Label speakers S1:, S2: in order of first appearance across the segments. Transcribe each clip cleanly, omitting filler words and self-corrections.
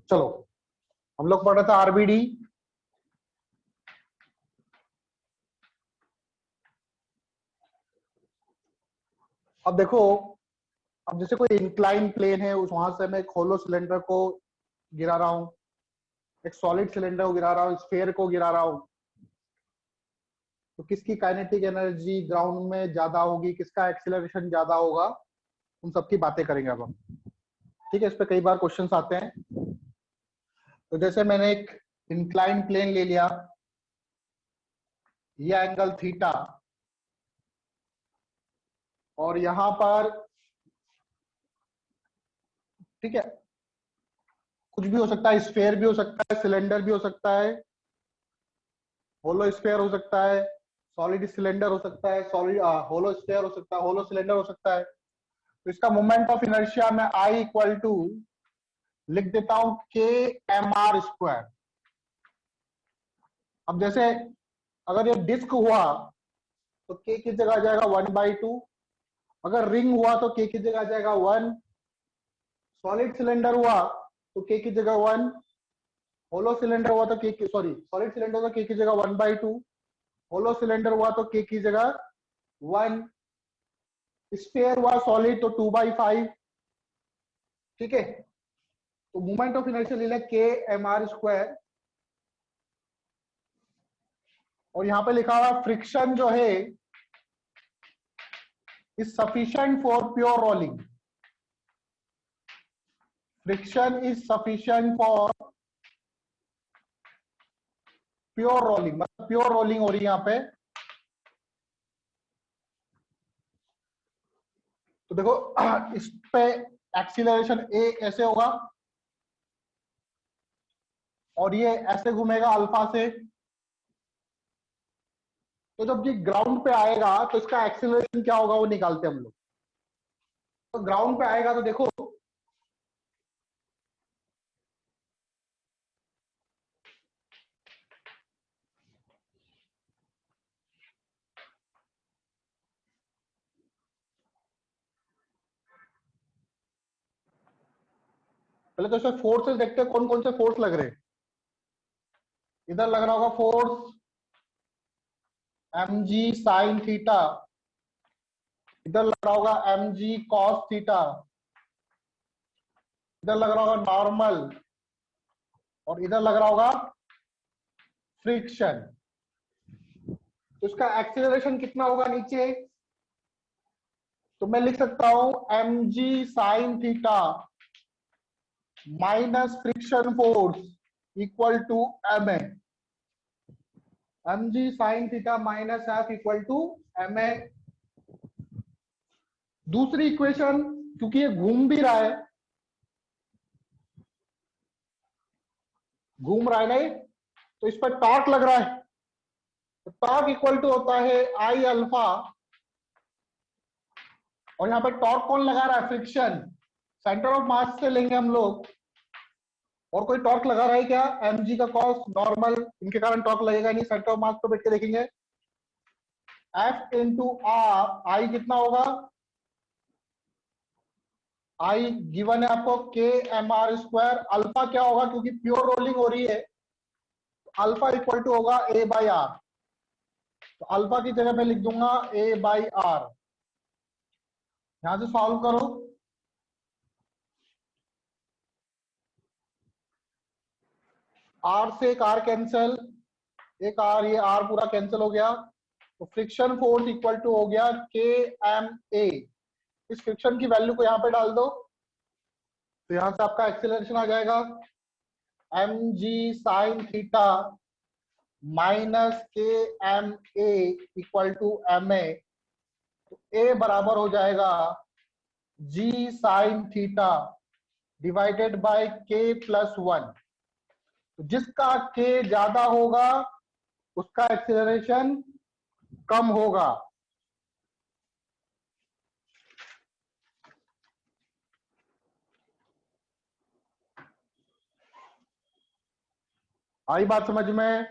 S1: चलो हम लोग पढ़ रहे थे आरबीडी। अब देखो, अब जैसे कोई इंक्लाइन प्लेन है, उस वहां से मैं एक होलो सिलेंडर को गिरा रहा हूं, एक सॉलिड सिलेंडर को गिरा रहा हूं, स्फीयर को गिरा रहा हूं, तो किसकी काइनेटिक एनर्जी ग्राउंड में ज्यादा होगी, किसका एक्सीलरेशन ज्यादा होगा, उन सबकी बातें करेंगे अब हम। ठीक है, इस पे कई बार क्वेश्चंस आते हैं। तो जैसे मैंने एक इंक्लाइन प्लेन ले लिया, ये एंगल थीटा, और यहां पर ठीक है कुछ भी हो सकता है, स्फीयर भी हो सकता है, सिलेंडर भी हो सकता है, होलो स्फीयर हो सकता है, सॉलिड सिलेंडर हो सकता है, सॉलिड होलो स्फीयर हो सकता है, होलो सिलेंडर हो सकता है। तो इसका मोमेंट ऑफ इनर्शिया में आई इक्वल टू लिख देता हूं के एम आर स्क्वायर। अब जैसे अगर ये डिस्क हुआ तो के की जगह आ जाएगा 1/2, अगर रिंग हुआ तो के की जगह आ जाएगा 1, सॉलिड सिलेंडर हुआ तो के की जगह 1, होलो सिलेंडर हुआ तो के की सॉलिड सिलेंडर हुआ तो के की जगह 1/2, होलो सिलेंडर हुआ तो के की जगह 1, स्फीयर हुआ सॉलिड तो 2/5। ठीक है, तो मोमेंट ऑफ इनर्शिया ले लें के एम आर स्क्वायर, और यहां पे लिखा हुआ फ्रिक्शन जो है is sufficient for pure rolling. Friction is sufficient for pure rolling, मतलब प्योर रोलिंग हो रही है यहां पे। तो देखो इस पे एक्सीलरेशन ए ऐसे होगा और ये ऐसे घूमेगा अल्फा से। तो जब ये ग्राउंड पे आएगा तो इसका एक्सीलरेशन क्या होगा वो निकालते हैं हम लोग। तो ग्राउंड पे आएगा तो देखो पहले तो इसमें फोर्सेस देखते हैं, कौन कौन से फोर्स लग रहे हैं। इधर लग रहा होगा फोर्स एम जी साइन थीटा, इधर लग रहा होगा एम जी कॉस थीटा, इधर लग रहा होगा नॉर्मल, और इधर लग रहा होगा फ्रिक्शन। तो इसका एक्सीलरेशन कितना होगा नीचे, तो मैं लिख सकता हूं M ji sine theta minus friction force equal to M A. M ji sine theta minus F equal to M A. दूसरी इक्वेशन, क्योंकि ये घूम भी रहा है, घूम रहा है नहीं, तो इस पर टॉर्क लग रहा है, तो टॉर्क इक्वल टू होता है आई अल्फा, और यहां पर टॉर्क कौन लगा रहा है, फ्रिक्शन, सेंटर ऑफ मास से लेंगे हम लोग। और कोई टॉर्क लगा रहा है क्या, एम जी का कॉस नॉर्मल, इनके कारण टॉर्क लगेगा नहीं, सेंटर ऑफ मास पे बैठ के देखेंगे। एफ इंटू आर, आई कितना होगा, आई गिवन है आपको के एम आर स्क्वायर। अल्फा क्या होगा, क्योंकि प्योर रोलिंग हो रही है, अल्फा इक्वल टू होगा ए बाई आर। तो अल्फा की जगह मैं लिख दूंगा ए बाई आर। यहां से सॉल्व करो, आर से एक आर कैंसिल, एक आर, ये आर पूरा कैंसिल हो गया, तो फ्रिक्शन फोर्स इक्वल टू हो गया के एम ए। इस फ्रिक्शन की वैल्यू को यहां पे डाल दो, तो यहां से आपका एक्सीलरेशन आ जाएगा m ji sine theta minus k m a equal to M a. तो ए बराबर हो जाएगा g sine theta divided by k plus 1। तो जिसका के ज्यादा होगा उसका एक्सीलरेशन कम होगा। आई बात समझ में?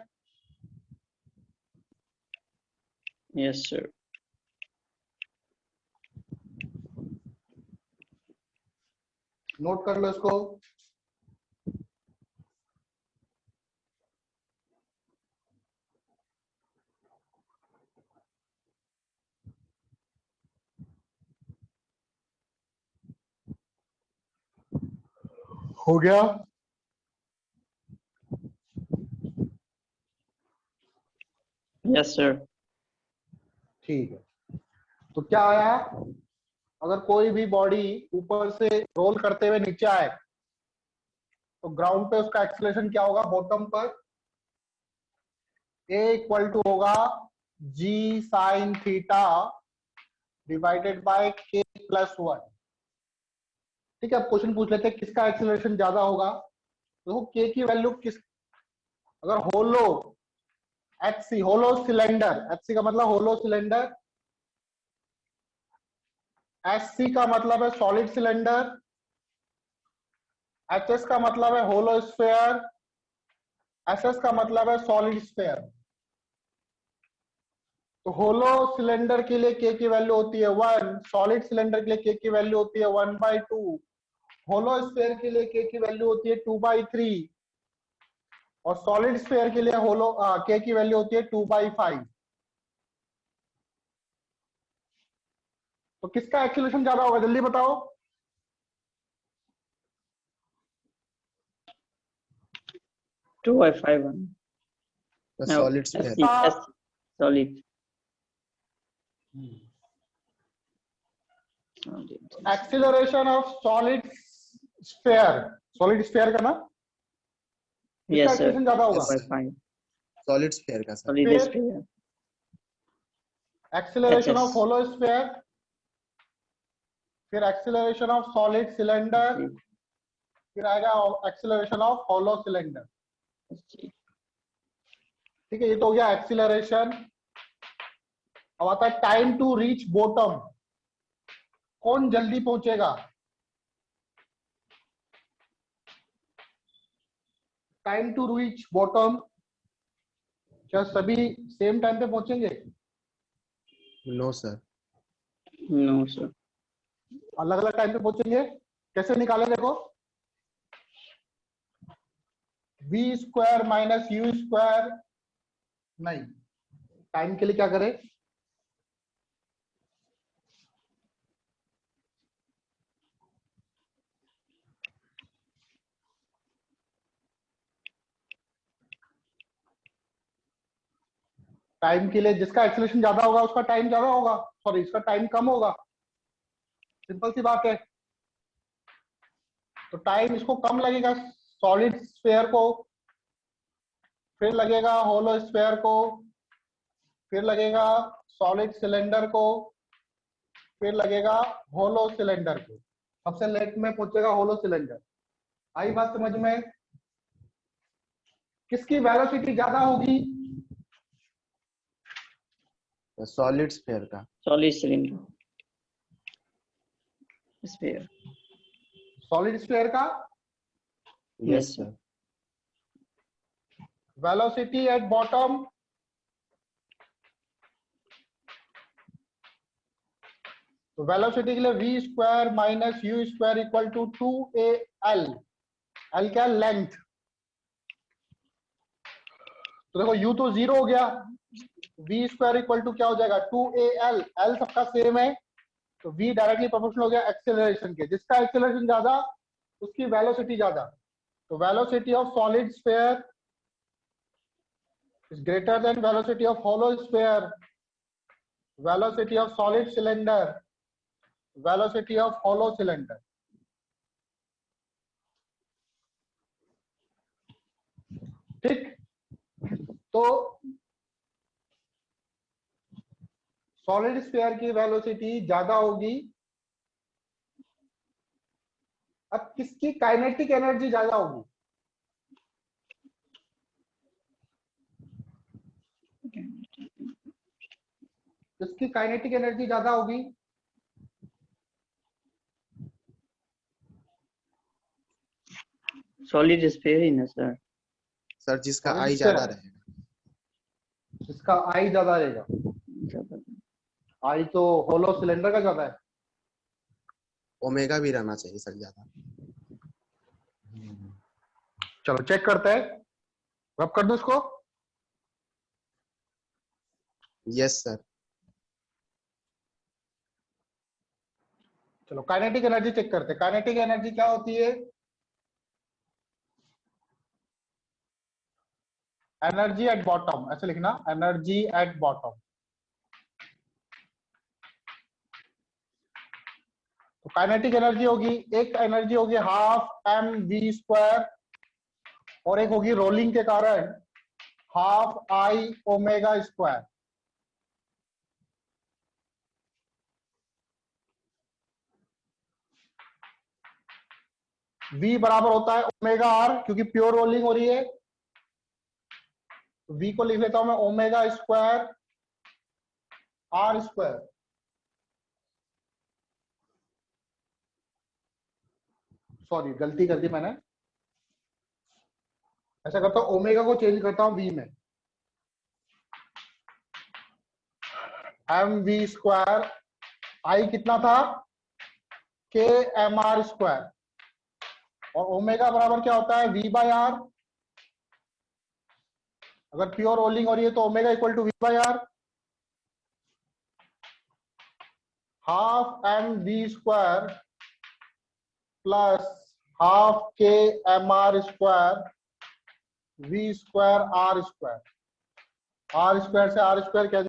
S2: Yes sir.
S1: नोट कर लो इसको। हो गया?
S2: Yes, sir.
S1: ठीक है, तो क्या आया, अगर कोई भी बॉडी ऊपर से रोल करते हुए नीचे आए तो ग्राउंड पे उसका एक्सीलरेशन क्या होगा, बॉटम पर A इक्वल टू होगा G sign theta divided bye K plus 1। ठीक है, अब क्वेश्चन पूछ लेते हैं किसका एक्सीलरेशन ज्यादा होगा। देखो K की वैल्यू किस, अगर होलो HC, होलो सिलेंडर, HC का मतलब होलो सिलेंडर, SC का मतलब है सॉलिड सिलेंडर, HS का मतलब है होलो स्फीयर, SS का मतलब है सॉलिड स्फीयर। तो होलो सिलेंडर के लिए K की वैल्यू होती है 1, सॉलिड सिलेंडर के लिए K की वैल्यू होती है 1/2, होलो स्फीयर के लिए K की वैल्यू होती है 2/3 और सॉलिड स्फीयर के लिए होलो K की वैल्यू होती है 2/5। तो किसका एक्सीलरेशन ज्यादा होगा, जल्दी बताओ।
S2: 2/5.
S3: The
S2: No,
S3: solid sphere.
S2: SC, solid.
S1: Acceleration of solid sphere, solid sphere का ना, किसका
S2: Yes, sir.
S1: एक्सीलरेशन ज्यादा होगा?
S2: 2/5.
S3: Solid sphere का सर.
S2: Solid
S1: फिर
S2: sphere.
S1: Acceleration
S2: HS.
S1: Of hollow sphere, फिर एक्सीलरेशन ऑफ सॉलिड सिलेंडर, फिर आएगा एक्सीलरेशन ऑफ होलो सिलेंडर। ठीक है, ये तो हो गया एक्सीलरेशन। अब आता है टाइम टू रीच बॉटम, कौन जल्दी पहुंचेगा? टाइम टू रीच बॉटम, क्या सभी सेम टाइम पे पहुंचेंगे?
S3: No sir.
S2: No, sir.
S1: अलग अलग टाइम पे पहुंचेंगे। कैसे निकाले, देखो, v square minus u square, नहीं, टाइम के लिए क्या करें, टाइम के लिए जिसका एक्सीलरेशन ज्यादा होगा उसका टाइम ज्यादा होगा, सॉरी इसका टाइम कम होगा, सिंपल सी बात है। तो टाइम इसको कम लगेगा सॉलिड स्फीयर को, फिर लगेगा होलो स्फीयर को, फिर लगेगा सॉलिड सिलेंडर को, फिर लगेगा होलो सिलेंडर को। सबसे लेट में पहुंचेगा होलो सिलेंडर। आई बात समझ में? किसकी वेलोसिटी ज्यादा होगी?
S3: The solid sphere का.
S2: Solid cylinder. Sphere.
S1: Solid sphere का।
S3: Yes
S2: Yes,
S3: sir.
S1: Velocity at bottom, तो वेलोसिटी के लिए v square minus u square equal to 2al, l क्या, लेंथ। तो देखो u तो 0 हो गया, v स्क्वायर इक्वल टू क्या हो जाएगा, 2al, l सबका सेम है, तो v डायरेक्टली प्रोपोर्शनल हो गया एक्सेलरेशन के, जिसका एक्सेलरेशन ज्यादा उसकी वेलोसिटी ज्यादा। तो velocity of solid sphere is greater than velocity of hollow sphere, velocity of solid cylinder, velocity of hollow cylinder। ठीक, तो सॉलिड स्फीयर की वेलोसिटी ज्यादा होगी। अब किसकी काइनेटिक एनर्जी ज्यादा होगी? किसकी काइनेटिक एनर्जी ज्यादा होगी?
S2: Solid sphere ही ना sir.
S3: सर जिसका
S1: Solid
S3: I
S1: sphere।
S3: ज्यादा रहेगा.
S1: इसका आई ज्यादा रहेगा, आई तो होलो सिलेंडर का ज्यादा है।
S3: ओमेगा भी रहना चाहिए सर ज्यादा.
S1: चलो चेक करते हैं, रब कर दो इसको।
S3: Yes sir.
S1: चलो काइनेटिक एनर्जी चेक करते हैं। काइनेटिक एनर्जी क्या होती है? एनर्जी एट बॉटम, ऐसे लिखना, एनर्जी एट बॉटम। तो काइनेटिक एनर्जी होगी, एक एनर्जी होगी हाफ एम वी स्क्वायर, और एक होगी रोलिंग के कारण half I omega square. V बराबर होता है ओमेगा आर, क्योंकि प्योर रोलिंग हो रही है। V को लिख लेता हूं मैं omega square are square. Sorry, गलती कर दी मैंने, ऐसा करता हूं ओमेगा को चेंज करता हूं V में, एम वी स्क्वायर, आई कितना था, के एम आर स्क्वायर, और ओमेगा बराबर क्या होता है, V बाय आर। अगर प्योर रोलिंग हो रही है तो omega equal to V by r, half m v square plus half k m r square V square are square. Are square से आर स्क्वायर क्या